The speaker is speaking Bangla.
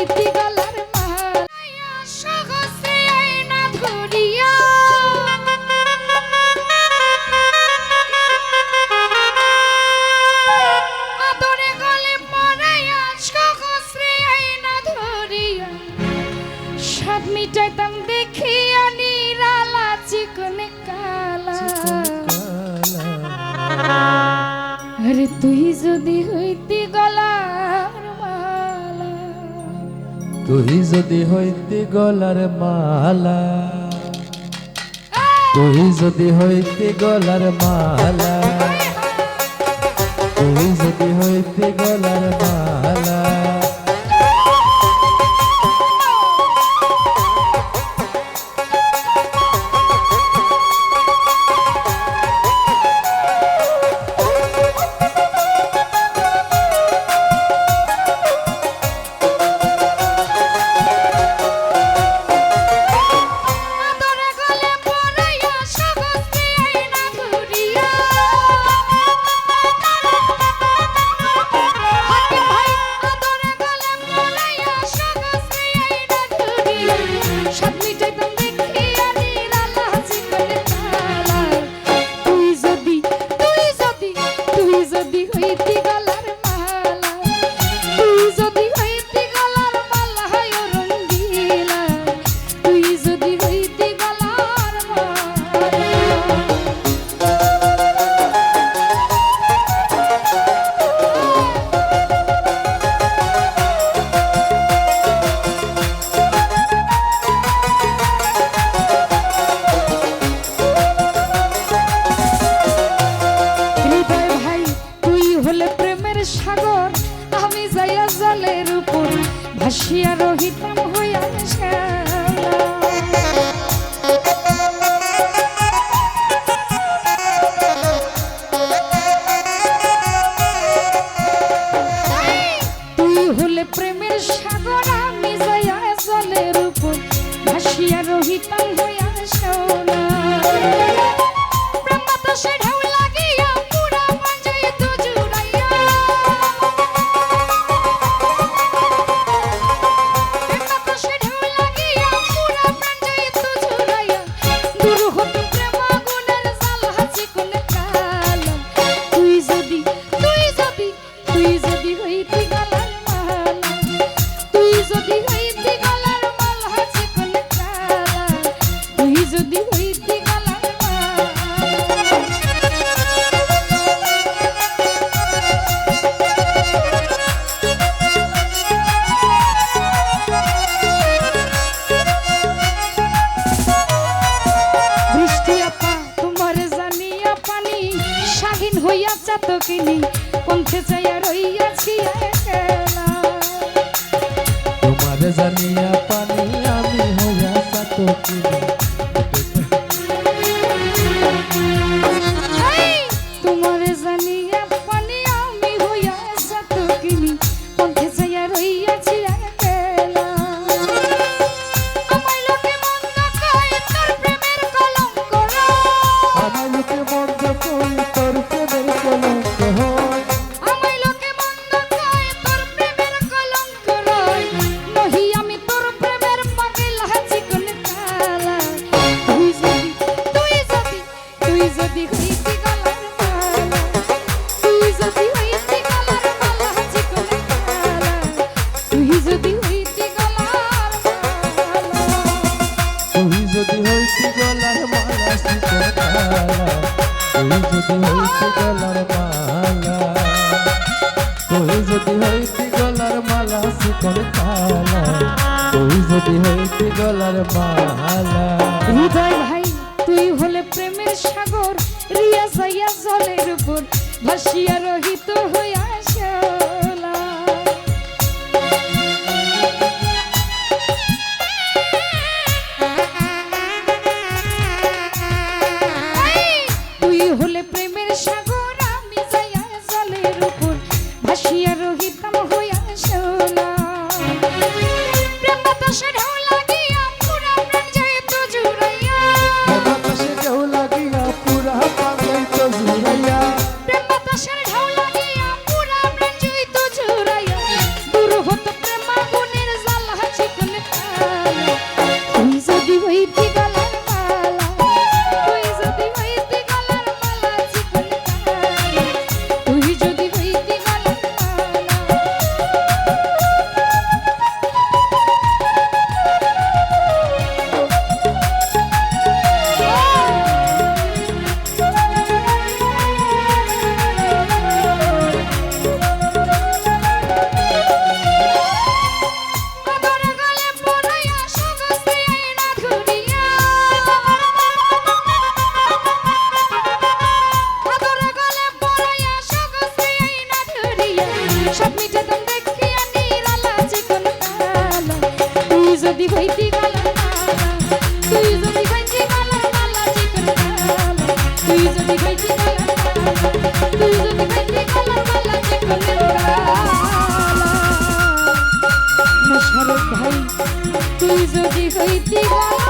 হইতে গলার মালা সহসে আয়না ধরিয়া আদরে গলে পড়াইয়া সহসে আয়না ধরিয়া সাত মিটাইতাম দেখিয়া নিরালা চিকন কালা আরে তুই যদি হইতি গলার মালা তুই যদি হইতি গলার মালা তুই যদি হইতি গলার মালা তুই যদি হইতি গলার মালা সাগর আমি যাইয়া জলের উপর ভাসিয়া রহিতাম হইয়া তুই হলে প্রেমের সাগর আমি যাইয়া জলের উপর ভাসিয়া রহিতাম হইয়া সোনা প্রেম বাতাসে ঢেউ লাগিয়া পুরা বাজাই তো জুড়াইয়া প্রেম বাতাসে ঢেউ লাগিয়া পুরা বাজাই তো জুড়াইয়া দূর হতে প্রেম আগুনের জাল হাসি কোন কাল তুই যদি হইতি গলার মালা তুই যদি হইতি গলার মালা হাসি কোন কাল তুই যদি হইতি গলার মালা বৃষ্টি আপা তোমার জানিয়া পানি শাহিন হইয়া চাতকিনি পন্থে চাইয়া রইয়াছি একলা তোমার জানিয়া পানি আমি হইয়া সাতকিনি তোমার জানিয়া পানি আমি হইয়া চাতকিনি পন্থে চাইয়া রইয়াছি একলা আমায় লোকে মন্দ কয় তোর প্রেমের কলঙ্ক আমার লোকে মন্দ কই তোর প্রেমের কলঙ্ক হয় আমায় লোকে মন্দ কয় তোর প্রেমের কলঙ্ক রয় নহি আমি তোর প্রেমের পাগল হাসি কোন কালা তুই যদি হইতি গলার মালা তুই যদি হইতি গলার মালা হাসি কোন কালা তুই যদি হইতি গলার মালা তুই যদি হইতি গলার মালা শিকল কালা তুই যদি হইতি গলার মালা তুই যদি হইতি গলার মালা শিকল কালা তুই যদি হইতি গলার মালা হৃদয় ভাই তুই হলে প্রেমের সাগর রিয়া যাইয়া জলের উপর ভাসিয়া রহিত হইয়া শ্যালা তুই হলে প্রেমের সাগর আমি যাইয়া জলের উপর ভাসিয়া রহিতাম হইয়া শ্যালা প্রেম বাতাসে ঢেউ লাগিয়া পুরা প্রাণ যাইত জুড়াইয়া বাতাসে ঢেউ লাগিয়া পুরা পাগল তো জুড়াইয়া প্রেম বাতাসের ঢেউ লাগিয়া তুই যদি হইতি গলার